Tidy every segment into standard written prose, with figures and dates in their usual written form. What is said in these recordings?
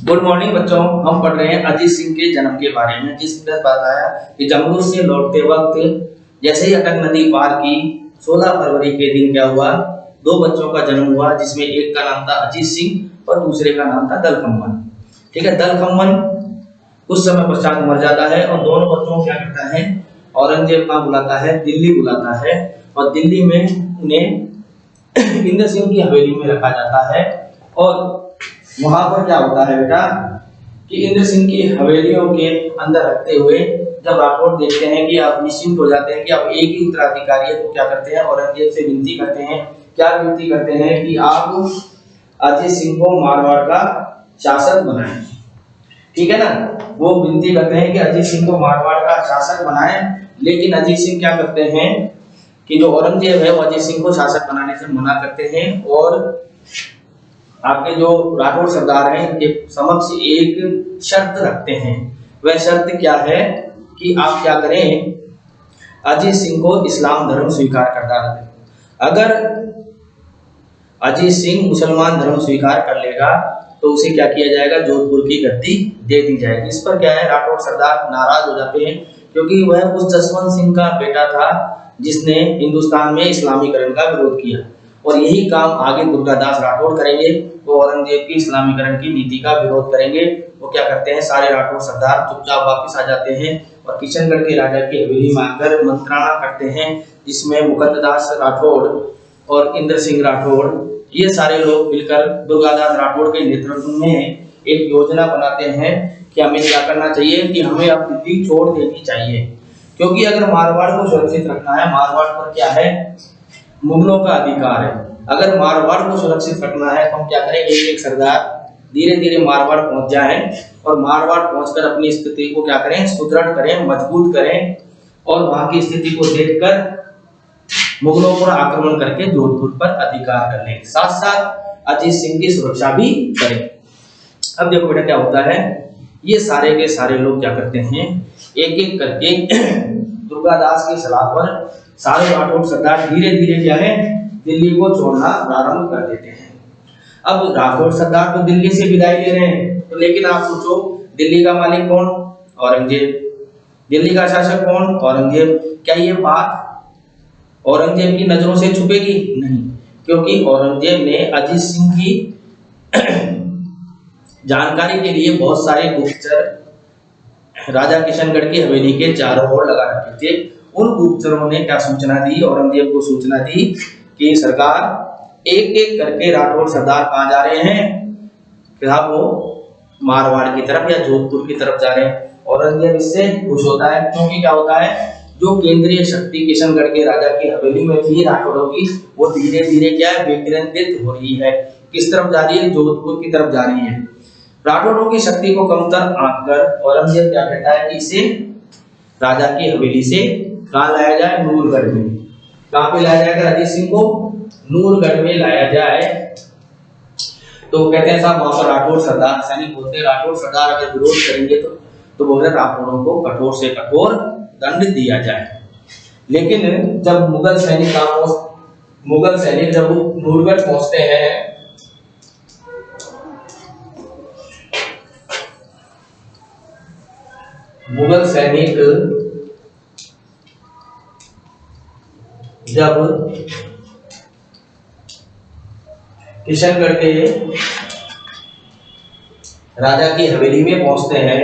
Good morning बच्चों। हम पढ़ रहे हैं अजीत सिंह के जन्म के बारे में। जिसने बताया कि जमरूद से लौटते वक्त जैसे ही अटक नदी पार की 16 फरवरी के दिन क्या हुआ, दो बच्चों का जन्म हुआ, जिसमें एक का नाम था अजीत सिंह और दूसरे का नाम था दलखम्मन। ठीक है, दलखम्मन कुछ समय पश्चात मर जाता है और दोनों बच्चों को क्या करता है, औरंगजेब कहाँ बुलाता है, दिल्ली बुलाता है। और दिल्ली में उन्हें इंद्र सिंह की हवेली में रखा जाता है। और वहां पर क्या होता है बेटा कि इंद्र सिंह की हवेलियों के अंदर रखते हुए जब राठौड़ देखते हैं कि आप निश्चिंत हो जाते हैं कि आप एक ही उत्तराधिकारी है, तो क्या करते हैं, औरंगजेब से विनती करते हैं। क्या विनती करते हैं कि आप अजीत सिंह को मारवाड़ का शासक बनाएं। ठीक है ना, वो विनती करते हैं कि अजीत सिंह को मारवाड़ का शासक बनाएं। लेकिन अजीत सिंह क्या करते हैं कि जो औरंगजेब है वो अजीत सिंह को शासक बनाने से मना करते हैं। और आपके जो राठौड़ सरदार हैं इनके समक्ष एक शर्त रखते हैं। वह शर्त क्या है कि आप क्या करें, अजीत सिंह को इस्लाम धर्म स्वीकार करता रहे। अगर अजीत सिंह मुसलमान धर्म स्वीकार कर लेगा तो उसे क्या किया जाएगा, जोधपुर की गद्दी दे दी जाएगी। इस पर क्या है, राठौड़ सरदार नाराज हो जाते हैं, क्योंकि वह उस जसवंत सिंह का बेटा था जिसने हिंदुस्तान में इस्लामीकरण का विरोध किया। और यही काम आगे दुर्गादास राठौड़ करेंगे। वो औरंगजेब की इस्लामीकरण की नीति का विरोध करेंगे। वो क्या करते हैं, सारे राठौड़ सरदार चुपचाप वापस आ जाते हैं और किशनगढ़ के राजा की हवेली में आकर मंत्राना करते हैं, जिसमें मुकद्ददास राठौड़ और इंद्र सिंह राठौड़ ये सारे लोग मिलकर दुर्गादास राठौड़ के नेतृत्व में एक योजना बनाते हैं कि हमें क्या करना चाहिए, कि हमें अब दिल्ली छोड़ देनी चाहिए। क्योंकि अगर मारवाड़ को सुरक्षित रखना है, मारवाड़ पर क्या है, मुगलों का अधिकार है। अगर मारवाड़ को सुरक्षित रखना है तो हम क्या करें, एक एक सरदार धीरे धीरे मारवाड़ पहुंच जाएं और मारवाड़ पहुंचकर अपनी स्थिति को क्या करें, सुदृढ़ करें, मजबूत करें। और वहां की स्थिति को देखकर मुगलों पर आक्रमण करके जोधपुर पर अधिकार कर लें, साथ साथ अजीत सिंह की सुरक्षा भी करें। अब देखो बेटा क्या होता है, ये सारे के सारे लोग क्या करते हैं, एक एक करके दुर्गादास की सलाह पर सारे राठौड़ सरदार धीरे धीरे क्या है, दिल्ली को छोड़ना प्रारंभ कर देते हैं। अब राठौड़ सरदार तो दिल्ली से विदाई ले रहे हैं, तो लेकिन आप सोचो दिल्ली का मालिक कौन, औरंगजेब। दिल्ली का शासक कौन, औरंगजेब। क्या ये बात औरंगजेब की नजरों से छुपेगी? नहीं, क्योंकि औरंगजेब ने अजीत सिंह की जानकारी के लिए बहुत सारे गुप्तचर राजा किशनगढ़ की हवेली के चारों ओर लगा रखे थे। उन गुप्तचरों ने क्या सूचना दी, औरंगजेब को सूचना दी कि सरकार एक एक करके राठौड़ सरदार कहाँ जा रहे हैं, क्या वो मारवाड़ की तरफ या जोधपुर की तरफ जा रहे हैं। औरंगजेब इससे खुश होता है, क्योंकि क्या होता है, जो केंद्रीय शक्ति किशनगढ़ के राजा की हवेली में थी राठौड़ों की, वो धीरे धीरे क्या है, विकेंद्रित हो रही है। किस तरफ जा रही है, जोधपुर की तरफ जा रही है। राठौड़ों की शक्ति को कमतर आंककर औरंगजेब क्या कहता है कि इसे राजा की हवेली से कहाँ लाया जाए, नूरगढ़ में। कहाँ पे लाया जाएगा अजीत सिंह को, नूरगढ़ में लाया जाए। तो कहते हैं साहब वहां पर राठौड़ सरदार सैनिक बोलते हैं, राठौड़ सरदार अगर विरोध करेंगे तो बोले राठौड़ों को कठोर से कठोर दंड दिया जाए। लेकिन जब मुगल सैनिक जब नूरगढ़ पहुंचते हैं, मुगल सैनिक जब किशनगढ़ के राजा की हवेली में पहुंचते हैं,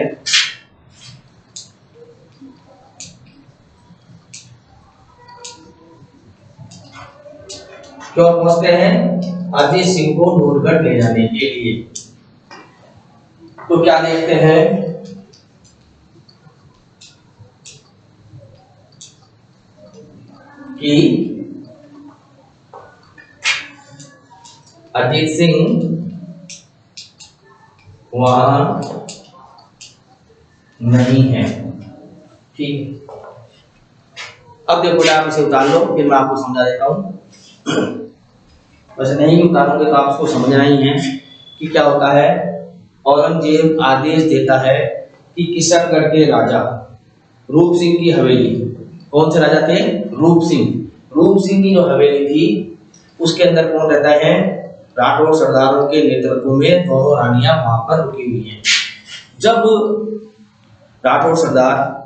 क्यों पहुंचते हैं, अजीत सिंह को नूरगढ़ ले जाने के लिए। तो क्या देखते हैं कि अजीत सिंह वहां नहीं है। ठीक, अब देखो आप इसे उतार लो, फिर मैं आपको समझा देता हूं। वैसे नहीं उतारोगे तो आपको समझना ही है कि क्या होता है। औरंगजेब आदेश देता है कि किशनगढ़ के राजा रूप सिंह की हवेली, कौन से राजा थे, रूप सिंह की जो हवेली थी उसके अंदर कौन रहता है, राठौर सरदारों के नेतृत्व में दोनों रानियां वहां पर रुकी हुई हैं। जब राठौर सरदार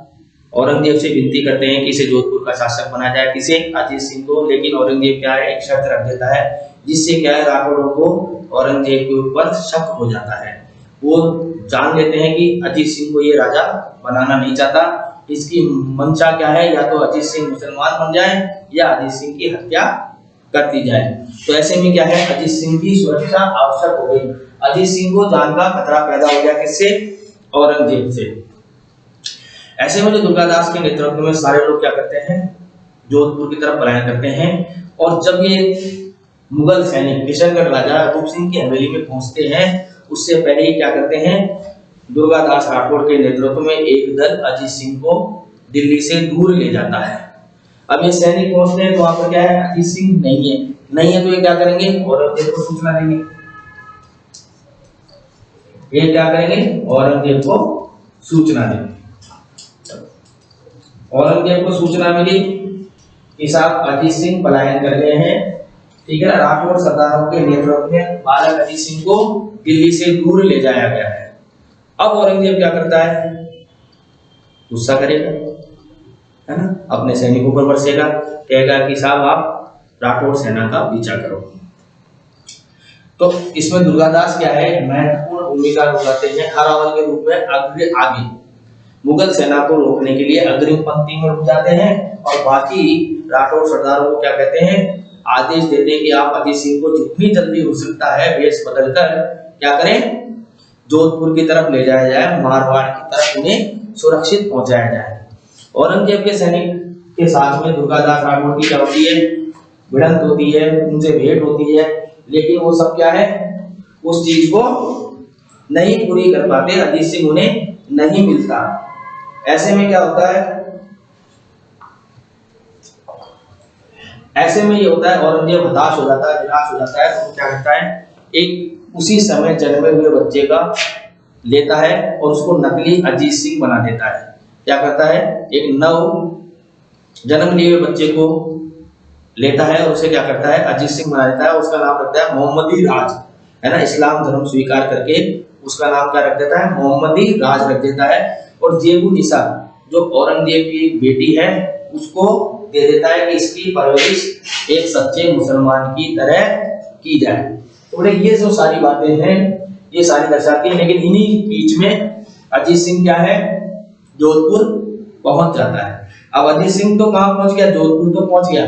औरंगजेब से विनती करते हैं कि इसे जोधपुर का शासक बनाया जाए, किसे, अजीत सिंह को, लेकिन औरंगजेब क्या है, एक शर्त रख देता है, जिससे क्या है राठौरों को औरंगजेब के ऊपर शक हो जाता है। वो जान लेते हैं कि अजीत सिंह को ये राजा बनाना नहीं चाहता, इसकी मंशा क्या है, या तो अजीत सिंह मुसलमान बन जाए या अजीत सिंह की हत्या कर दी जाए। तो ऐसे में क्या है, अजीत सिंह की सुरक्षा आवश्यक हो गई। अजीत सिंह को जान का खतरा पैदा हो गया, किससे, औरंगजेब से। ऐसे में जो दुर्गादास के नेतृत्व में सारे लोग क्या करते हैं, जोधपुर की तरफ पलायन करते हैं। और जब ये मुगल सैनिक किशनगढ़ राजा रूप सिंह की हवेली में पहुंचते हैं, उससे पहले ही क्या करते हैं, दुर्गादास राठौड़ के नेतृत्व में एक दल अजीत सिंह को दिल्ली से दूर ले जाता है। अब ये सैनिक पहुंचते हैं तो वहां पर क्या है, अजीत सिंह नहीं है तो ये क्या करेंगे, औरंगजेब को सूचना देंगे। ये क्या करेंगे, औरंगजेब को सूचना देंगे। औरंगजेब को सूचना मिली कि साहब अजीत सिंह पलायन कर गए हैं, ठीक है ना, राठौर सरदारों के नेतृत्व में बालक अजीत सिंह को दिल्ली से दूर ले जाया गया है। अब औरंगजेब क्या करता है, गुस्सा करेगा, है ना, अपने सैनिकों पर बरसेगा, कहेगा कि साहब आप राठौर सेना का पीछा करो। तो इसमें दुर्गादास क्या है, महत्वपूर्ण भूमिका निभाते हैं, हरावल के रूप में आगे मुगल सेना को रोकने के लिए अग्रिम पंक्ति में रुक जाते हैं, और बाकी राठौर सरदारों को क्या कहते हैं, आदेश देते हैं कि आप अजीत सिंह को जितनी जल्दी हो सकता है वेश बदलकर क्या करें, जोधपुर की तरफ ले जाया जाए, मारवाड़ की तरफ उन्हें सुरक्षित पहुंचाया जाए। औरंगजेब के सैनिक के साथ में दुर्गादास राठौर की क्या होती है, भिड़ंत होती है, उनसे भेंट होती है, लेकिन वो सब क्या है, उस चीज को नहीं पूरी कर पाते, अजीत सिंह उन्हें नहीं मिलता। ऐसे में क्या होता है, ऐसे में ये होता है, औरंगजेब हताश हो जाता है, निराश हो जाता है, तो क्या करता है, एक उसी समय जन्मे हुए बच्चे का लेता है और उसको नकली अजीत सिंह बना देता है। क्या करता है, एक नव जन्म लिए हुए बच्चे को लेता है और उसे क्या करता है, अजीत सिंह बना देता है। उसका नाम रखता है मोहम्मदी राज, है ना, इस्लाम धर्म स्वीकार करके उसका नाम क्या रख देता है, मोहम्मदी राज रख देता है। और जेबू निसा जो औरंगजेब की एक बेटी है उसको दे देता है कि इसकी परवरिश एक सच्चे मुसलमान की तरह की जाए। तो बोले ये जो सारी बातें हैं ये सारी दर्शाती है, लेकिन इन्हीं बीच में अजीत सिंह क्या है, जोधपुर पहुंच जाता है। अब अजीत सिंह तो कहां पहुंच गया, जोधपुर तो पहुंच गया,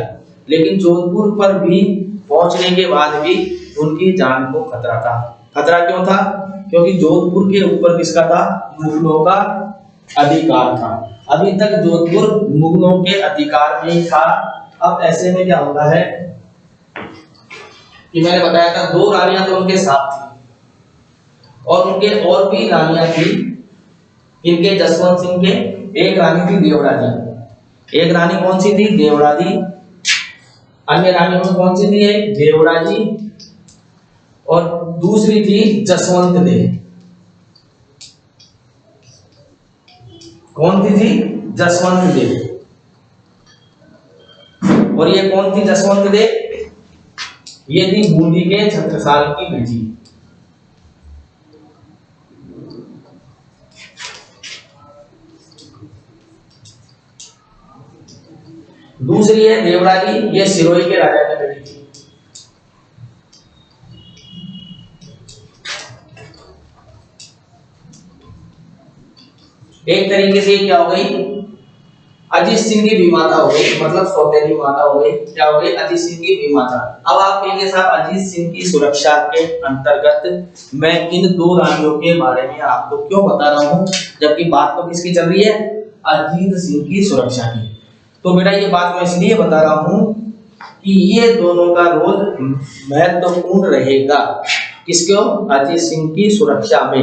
लेकिन जोधपुर पर भी पहुंचने के बाद भी उनकी जान को खतरा था। खतरा क्यों था, क्योंकि जोधपुर के ऊपर किसका था, मुगलों का अधिकार था। अभी तक जोधपुर मुगलों के अधिकार में ही था। अब ऐसे में क्या होता है कि मैंने बताया था दो रानियां तो उनके साथ थी, और उनके और भी रानियां थी, इनके जसवंत सिंह के, एक रानी थी देवड़ा जी। एक रानी कौन सी थी, देवड़ा जी। अन्य रानी में कौन सी थी, एक देवड़ा जी और दूसरी थी जसवंत दे। कौन थी, जसवंत दे। और ये कौन थी जसवंत दे, ये थी बूंदी के छत्रसाल की बेटी। दूसरी है देवड़ा जी, ये सिरोही के राजा की बेटी थी। एक तरीके से क्या हो गई, अजीत सिंह की भी माता हो गई, मतलब सौतेली माता हो गई। क्या हो गई, अजीत सिंह की भी माता। अब आप कहेंगे साहब अजीत सिंह की सुरक्षा के अंतर्गत मैं इन दो रानियों के बारे में आपको क्यों बता रहा हूं, जबकि बात तो किसकी चल रही है, अजीत सिंह की सुरक्षा की। तो बेटा ये बात मैं इसलिए बता रहा हूं कि ये दोनों का रोल महत्वपूर्ण रहेगा, किसको, अजीत सिंह की सुरक्षा में।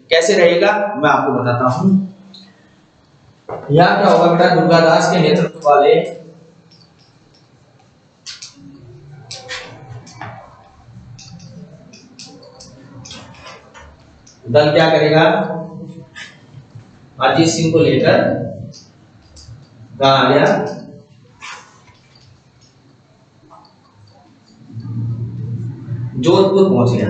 कैसे रहेगा मैं आपको बताता हूं। यहाँ क्या होगा बेटा, दुर्गादास के नेतृत्व वाले दल क्या करेगा, अजीत सिंह को लेकर कहां आ गया, जोधपुर पहुंच गया।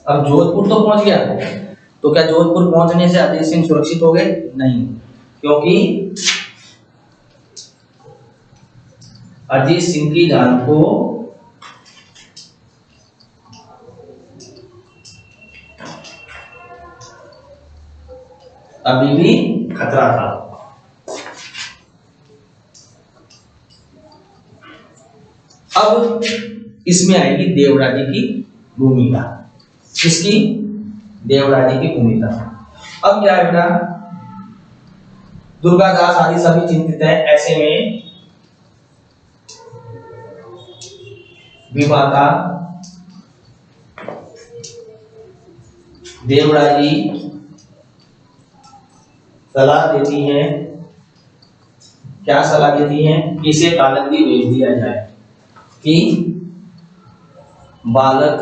अब जोधपुर तो पहुंच गया, तो क्या जोधपुर पहुंचने से अजीत सिंह सुरक्षित हो गए? नहीं, क्योंकि अजीत सिंह की जान को अभी भी खतरा था। अब इसमें आएगी देवराजी की भूमिका। किसकी? देवराजी की भूमिका। अब क्या है बेटा, दुर्गादास आदि सभी चिंतित है। ऐसे में विमाता देवराजी सलाह देती है। क्या सलाह देती है? कि इसे कालंदी भेज दिया जाए, कि बालक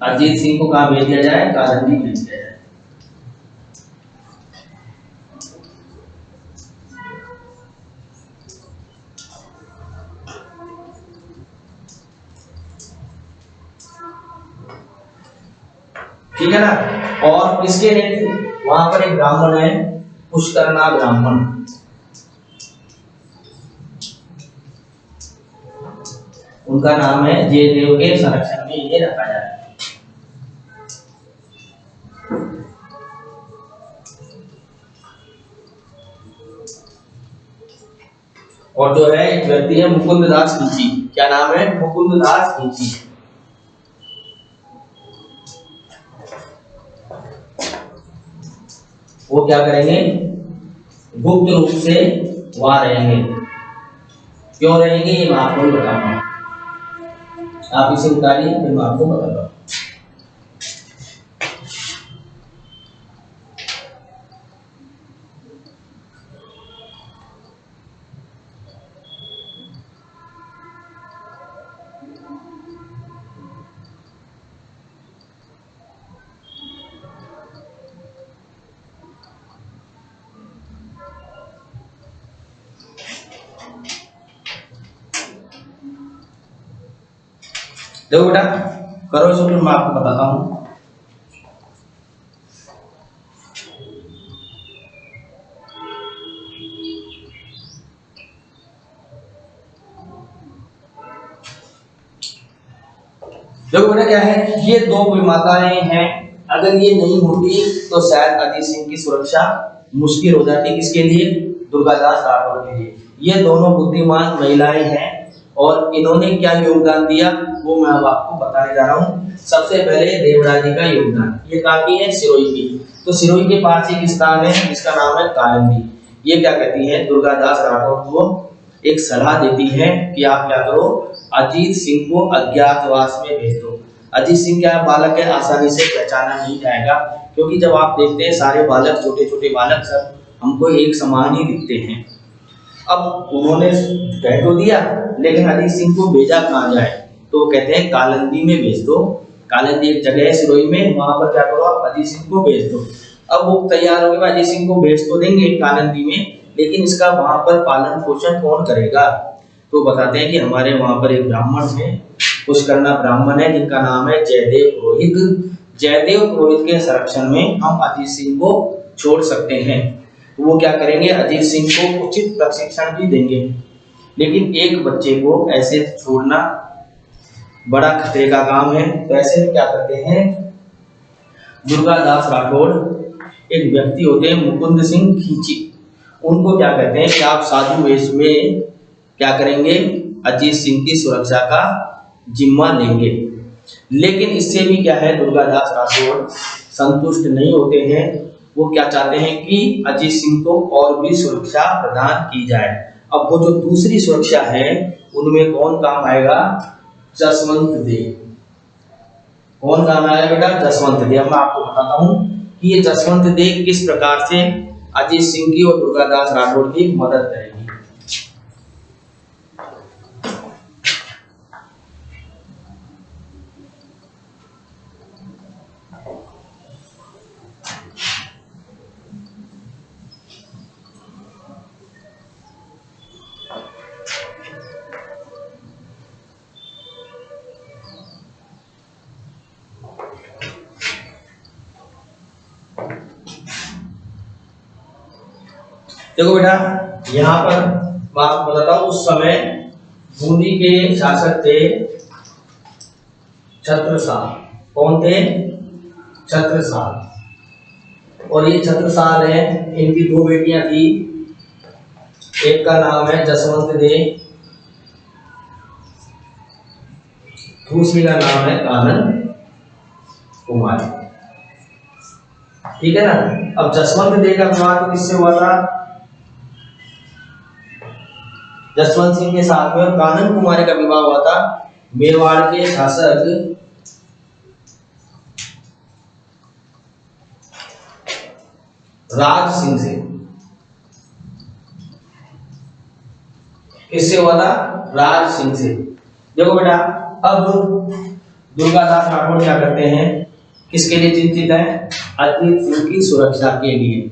अजीत सिंह को कहां भेज दिया जाए? कालंदी भेज दिया जाए। ठीक है ना। और इसके वहां पर एक ब्राह्मण है, पुष्करना ब्राह्मण। उनका नाम है जयदेव के संरक्षण में ये रखा जाए। और जो है एक व्यक्ति है मुकुंद दास खींची। क्या नाम है? मुकुंद दास खींची। वो क्या करेंगे? गुप्त रूप से वहां रहेंगे। क्यों रहेंगे ये मैं आपको बताऊंगा। आप इसे उतारिए, फिर मैं आपको बताऊंगा। देखो बेटा, करो इसको, फिर मैं आपको बताता हूं। देखो बेटा क्या है, ये दो विमाताएं हैं। अगर ये नहीं होती तो शायद अजीत सिंह की सुरक्षा मुश्किल हो जाती। किसके लिए? दुर्गादास राठौर के लिए। ये दोनों बुद्धिमान महिलाएं हैं और इन्होंने क्या योगदान दिया वो मैं अब आपको बताने जा रहा हूँ। सबसे पहले देवराजी का योगदान। ये कहाँ की है? सिरोही की। तो सिरोही के पास एक स्थान है जिसका नाम है कालंदी। ये क्या कहती है? दुर्गादास राठौर को एक सलाह देती है कि आप क्या करो, अजीत सिंह को अज्ञातवास में भेज दो। अजीत सिंह क्या बालक है, आसानी से पहचाना नहीं जाएगा, क्योंकि जब आप देखते हैं सारे बालक, छोटे छोटे बालक सब हमको एक समान ही दिखते हैं। अब उन्होंने कह तो दिया, लेकिन अजीत सिंह को भेजा कहाँ जाए? तो कहते हैं कालंदी में भेज दो। कालंदी एक जगह है सिरोही में, वहां पर क्या करो आप, अजीत सिंह को भेज दो। अब वो तैयार हो गए, अजीत सिंह को भेज तो देंगे कालंदी में, लेकिन इसका वहां पर पालन पोषण कौन करेगा? तो बताते हैं कि हमारे वहां पर एक ब्राह्मण है, पुष्करना ब्राह्मण है, जिनका नाम है जयदेव पुरोहित। जयदेव पुरोहित के संरक्षण में हम अजीत सिंह को छोड़ सकते हैं। तो वो क्या करेंगे? अजीत सिंह को उचित प्रशिक्षण भी देंगे, लेकिन एक बच्चे को ऐसे छोड़ना बड़ा खतरे का काम है। तो ऐसे में क्या करते हैं, दुर्गादास राठौर एक व्यक्ति होते हैं मुकुंद सिंह खींची, उनको क्या कहते हैं कि आप साधु वेश में क्या करेंगे? अजीत सिंह की सुरक्षा का जिम्मा लेंगे। लेकिन इससे भी क्या है, दुर्गादास राठौर संतुष्ट नहीं होते हैं। वो क्या चाहते हैं कि अजीत सिंह को और भी सुरक्षा प्रदान की जाए। अब वो जो दूसरी सुरक्षा है उनमें कौन काम आएगा? जसवंत देव। कौन काम आएगा बेटा? जसवंत देव। मैं आपको बताता हूं कि ये जसवंत देव किस प्रकार से अजीत सिंह की और दुर्गादास राठौर की मदद करेंगे। देखो बेटा, यहाँ पर मैं आपको बताता हूँ, उस समय बूंदी के शासक थे छत्रसाल। कौन थे? छत्रसाल। और ये छत्रसाल है, इनकी दो बेटियां थी, एक का नाम है जसवंत देव, दूसरी का नाम है कानन कुमारी। ठीक है ना। अब जसवंत देव का विवाह तो किससे हुआ था? जसवंत सिंह के साथ में। कानन कुमारी का विवाह हुआ था मेवाड़ के शासक राज सिंह से। किससे हुआ था? राज सिंह से। देखो बेटा, अब दुर्गादास राठौड़ क्या करते हैं, किसके लिए चिंतित है? अजीत सिंह की सुरक्षा के लिए।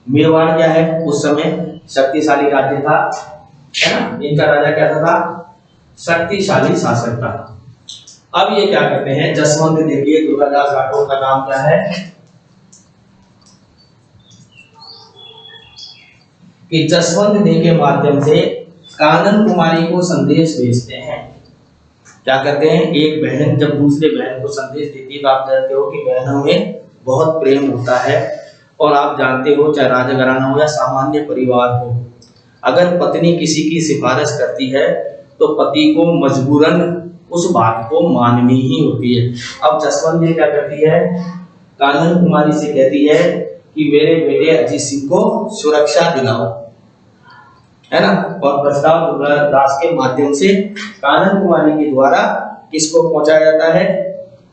मेवाड़ क्या है, उस समय शक्तिशाली राज्य था, है ना। इनका राजा कैसा था? शक्तिशाली शासक था। अब ये क्या करते हैं, जसवंत देखिए, दुर्गादास राठौड़ का काम क्या है कि जसवंत देव के माध्यम से कानन कुमारी को संदेश भेजते हैं। क्या करते हैं, एक बहन जब दूसरे बहन को संदेश देती है, तो आप जानते हो कि बहनों में बहुत प्रेम होता है। और आप जानते हो, चाहे राजा घराना हो या सामान्य परिवार हो, अगर पत्नी किसी की सिफारिश करती है तो पति को मजबूरन उस बात को माननी ही होती है। अब जसवंत देव क्या करती है, कानन कुमारी से कहती है कि मेरे बेटे अजीत सिंह को सुरक्षा दिलाओ, है ना। और प्रस्ताव दुर्गादास के माध्यम से कानन कुमारी के द्वारा किसको पहुंचाया जाता है?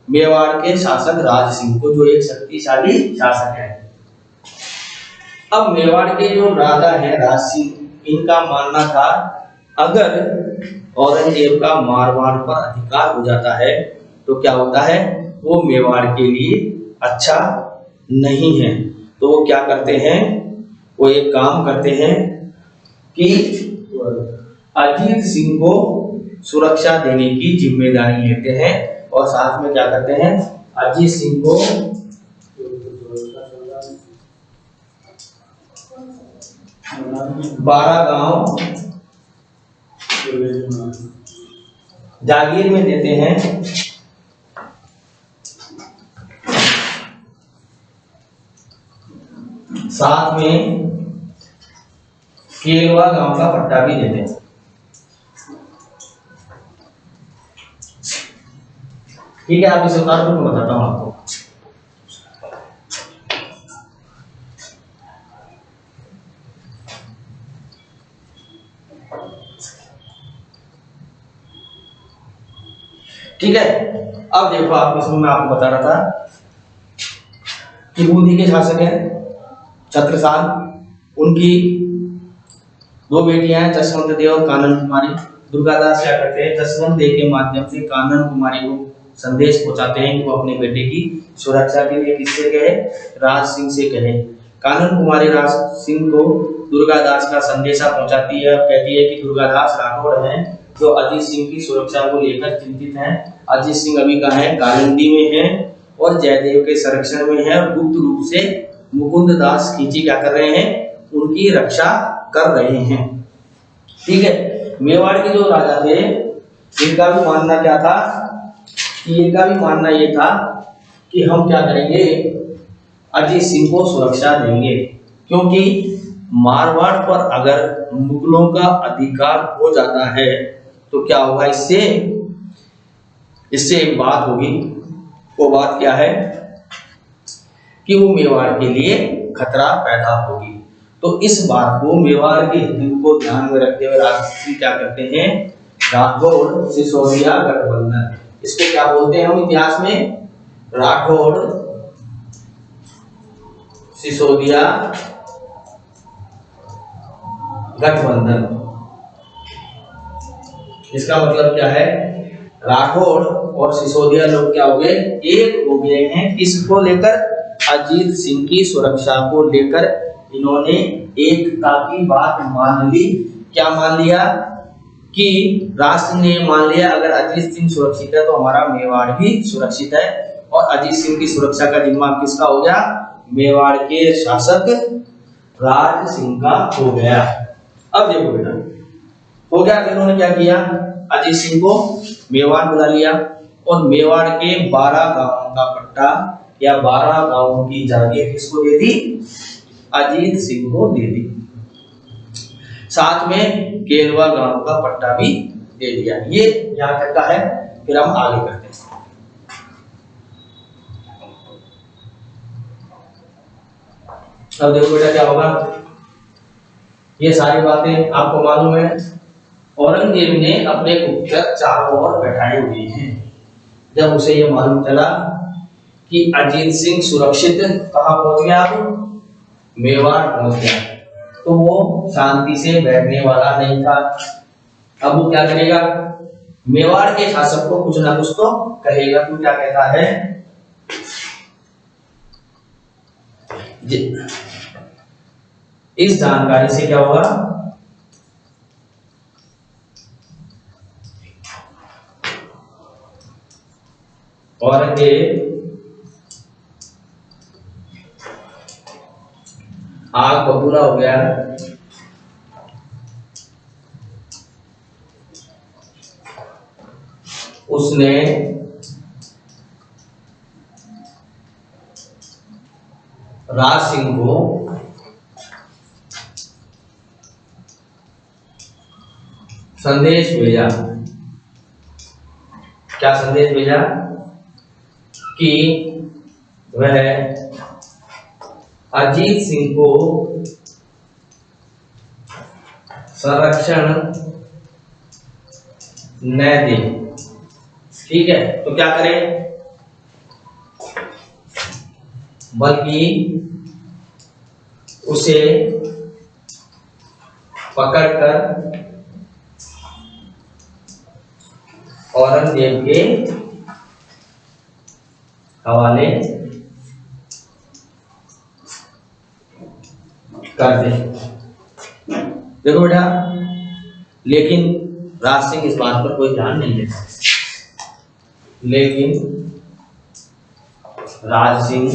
मेवाड़ के शासक राज सिंह को, जो एक शक्तिशाली शासक है। अब मेवाड़ के जो राजा है राज सिंह, इनका मानना था अगर औरंगजेब का मारवाड़ पर अधिकार हो जाता है तो क्या होता है, वो मेवाड़ के लिए अच्छा नहीं है। तो वो क्या करते हैं, वो एक काम करते हैं कि अजीत सिंह को सुरक्षा देने की जिम्मेदारी लेते हैं। और साथ में क्या करते हैं, अजीत सिंह को 12 गांव जागीर में देते हैं। साथ में केलवा गांव का पट्टा भी देते हैं। ठीक है, आप इसे उतार कर बताता हूं आपको। ठीक है, अब देखो आप, इसमें मैं आपको बता रहा था कि बूंदी के शासक हैं छत्रसाल, उनकी दो बेटियां हैं जसवंत देव और कानन कुमारी। दुर्गादास क्या करते हैं, जसवंत देव के माध्यम से कानन कुमारी को संदेश पहुंचाते हैं कि वो अपने बेटे की सुरक्षा के लिए किससे कहे, राज सिंह से कहे। कानन कुमारी राज सिंह को दुर्गादास का संदेशा पहुंचाती है और कहती है कि दुर्गादास राठौड़ हैं जो अजीत सिंह की सुरक्षा को लेकर चिंतित हैं। अजीत सिंह अभी कहाँ है, कालिंदी में है और जयदेव के संरक्षण में है। और गुप्त रूप से मुकुंद दास खींची क्या कर रहे हैं, उनकी रक्षा कर रहे हैं। ठीक है, मेवाड़ के जो राजा थे, इनका भी मानना क्या था कि इनका भी मानना ये था कि हम क्या करेंगे, अजीत सिंह को सुरक्षा देंगे, क्योंकि मारवाड़ पर अगर मुगलों का अधिकार हो जाता है तो क्या होगा, इससे एक बात होगी। वो बात क्या है कि वो मेवाड़ के लिए खतरा पैदा होगी। तो इस बात को, मेवाड़ के हितों को ध्यान में रखते हुए राजनीति क्या करते हैं, राठौड़ सिसोदिया गठबंधन, इसको क्या बोलते हैं हम इतिहास में, राठौड़ सिसोदिया गठबंधन। इसका मतलब क्या है, राठौड़ और सिसोदिया लोग क्या हो गए, एक हो गए हैं। किसको लेकर, अजीत सिंह की सुरक्षा को लेकर इन्होंने एकता की बात मान ली। क्या मान लिया कि राष्ट्र ने मान लिया अगर अजीत सिंह सुरक्षित है तो हमारा मेवाड़ भी सुरक्षित है। और अजीत सिंह की सुरक्षा का जिम्मा किसका हो गया, मेवाड़ के शासक राज सिंह का हो गया। अब देखो बेटा, हो गया तो इन्होंने क्या किया, अजीत सिंह को मेवाड़ बुला लिया और मेवाड़ के 12 गांवों का पट्टा या 12 गांवों की जागीर किसको दे दी, अजीत सिंह को दे दी। साथ में केलवा गांव का पट्टा भी दे दिया। ये यहां तक का है, फिर हम आगे करते हैं। अब देखो बेटा क्या होगा, ये सारी बातें आपको मालूम है। औरंगजेब ने अपने गुप्तचर चारों ओर बैठाए हुए हैं। जब उसे ये मालूम चला कि अजीत सिंह सुरक्षित कहां पहुंच गया, मेवाड़ पहुंच गया, तो वो शांति से बैठने वाला नहीं था। अब वो क्या करेगा, मेवाड़ के शासक को कुछ ना कुछ तो कहेगा। तो क्या कहता है, इस जानकारी से क्या होगा, औरंगजेब आग बबूला हो गया। उसने राज सिंह को संदेश भेजा। क्या संदेश भेजा, कि वह अजीत सिंह को संरक्षण न दे। ठीक है, तो क्या करें, बल्कि उसे पकड़कर औरंगजेब के हवाले कर दे। देखो बेटा, लेकिन राज सिंह इस बात पर कोई ध्यान नहीं देता। लेकिन राज सिंह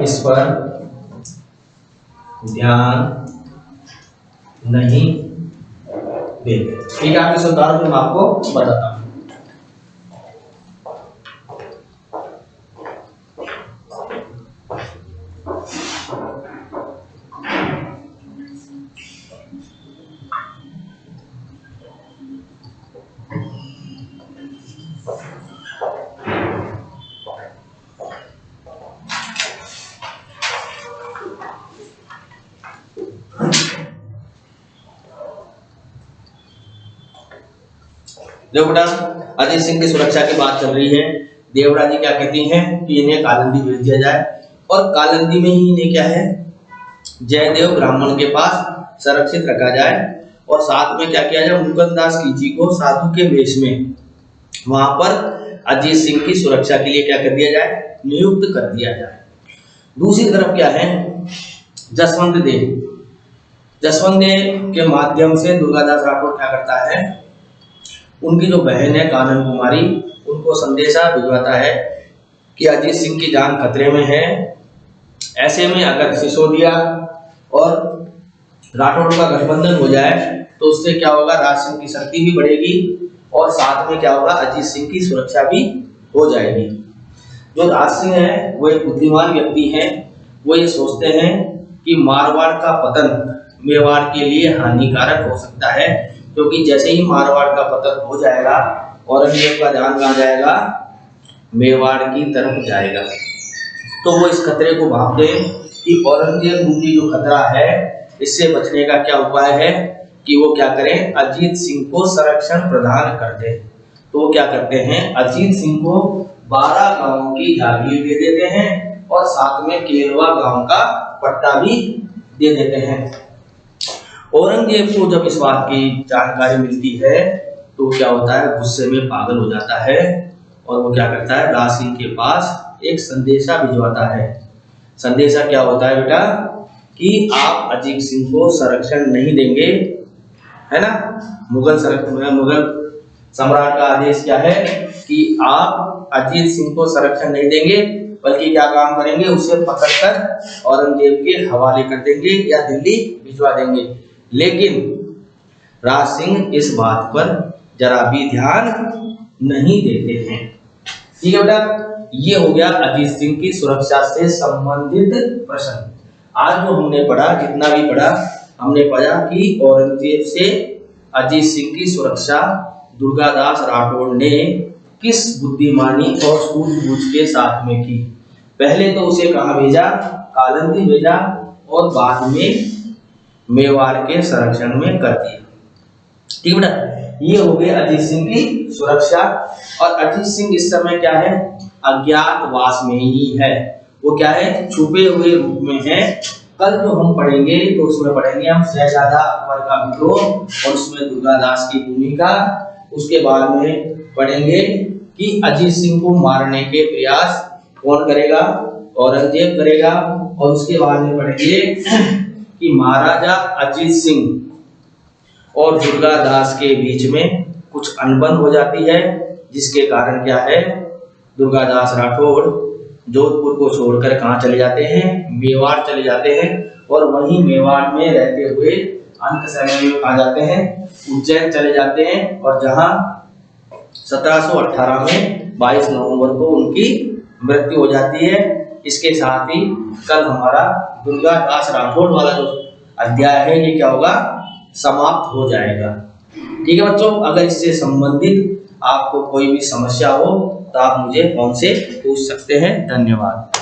इस पर ध्यान नहीं देते। ठीक है, आपके उदाहरण मैं आपको बताता हूं। देखो बेटा, अजीत सिंह की सुरक्षा की बात चल रही है। देवड़ा जी क्या कहती हैं कि इन्हें कालिंदी भेज दिया जाए, और कालिंदी में ही इन्हें क्या है, जयदेव ब्राह्मण के पास संरक्षित रखा जाए, और साथ में क्या किया जाए, मुकुंददास कीची को साधु के वेश में वहां पर अजीत सिंह की सुरक्षा के लिए क्या कर दिया जाए, नियुक्त कर दिया जाए। दूसरी तरफ क्या है, जसवंत देव के माध्यम से दुर्गादास राठौर क्या करता है, उनकी जो बहन है कानन कुमारी, उनको संदेशा भिजवाता है कि अजीत सिंह की जान खतरे में है। ऐसे में अगर सिसोदिया और राठौर का गठबंधन हो जाए तो उससे क्या होगा, राज सिंह की शक्ति भी बढ़ेगी और साथ में क्या होगा, अजीत सिंह की सुरक्षा भी हो जाएगी। जो राज सिंह है वो एक बुद्धिमान व्यक्ति है। वो ये सोचते हैं कि मारवाड़ का पतन मेवाड़ के लिए हानिकारक हो सकता है, क्योंकि जैसे ही मारवाड़ का पतन हो जाएगा, औरंगजेब का ध्यान कहां जाएगा, मेवाड़ की तरफ जाएगा। तो वो इस खतरे को भांपते हैं कि औरंगजेब मुझे जो खतरा है, इससे बचने का क्या उपाय है कि वो क्या करें, अजीत सिंह को संरक्षण प्रदान कर दे। तो वो क्या करते हैं, अजीत सिंह को 12 गांवों की जागीर दे देते हैं और साथ में केलवा गांव का पट्टा भी दे देते हैं। औरंगजेब को जब इस बात की जानकारी मिलती है तो क्या होता है, गुस्से में पागल हो जाता है और वो क्या करता है, राज सिंह के पास एक संदेशा भिजवाता है। संदेशा क्या होता है बेटा, कि आप अजीत सिंह को संरक्षण नहीं देंगे, है ना। मुगल सम्राट का आदेश क्या है कि आप अजीत सिंह को संरक्षण नहीं देंगे बल्कि क्या काम करेंगे, उसे पकड़कर औरंगजेब के हवाले कर देंगे या दिल्ली भिजवा देंगे। लेकिन राज सिंह इस बात पर जरा भी ध्यान नहीं देते हैं। ठीक है बेटा, ये हो गया अजीत सिंह की सुरक्षा से संबंधित प्रश्न। आज जो हमने पढ़ा, जितना भी पढ़ा, हमने पढ़ा कि औरंगजेब से अजीत सिंह की सुरक्षा दुर्गादास राठौड़ ने किस बुद्धिमानी और सूझबूझ के साथ में की। पहले तो उसे कहाँ भेजा, कालंदी भेजा, और बाद में मेवाड़ के संरक्षण में कर दिया। ठीक है बेटा, ये हो गया अजीत सिंह की सुरक्षा। और अजीत सिंह इस समय क्या है, अज्ञातवास में ही है। वो क्या है, छुपे हुए रूप में है। कल जो हम पढ़ेंगे तो उसमें पढ़ेंगे हम शहजादा अकबर का विद्रोह और उसमें दुर्गादास की भूमिका। उसके बाद में पढ़ेंगे कि अजीत सिंह को मारने के प्रयास कौन करेगा, औरंगजेब करेगा। और उसके बाद में पढ़ेंगे कि महाराजा अजीत सिंह और दुर्गादास के बीच में कुछ अनबन हो जाती है, जिसके कारण क्या है, दुर्गादास राठौड़ जोधपुर को छोड़कर कहाँ चले जाते हैं, मेवाड़ चले जाते हैं। और वहीं मेवाड़ में रहते हुए अंत समय में आ जाते हैं, उज्जैन चले जाते हैं। और जहां 1718 में 22 नवंबर को उनकी मृत्यु हो जाती है। इसके साथ ही कल हमारा दुर्गादास राठौड़ वाला जो अध्याय है ये क्या होगा, समाप्त हो जाएगा। ठीक है बच्चों, अगर इससे संबंधित आपको कोई भी समस्या हो तो आप मुझे फोन से पूछ सकते हैं। धन्यवाद।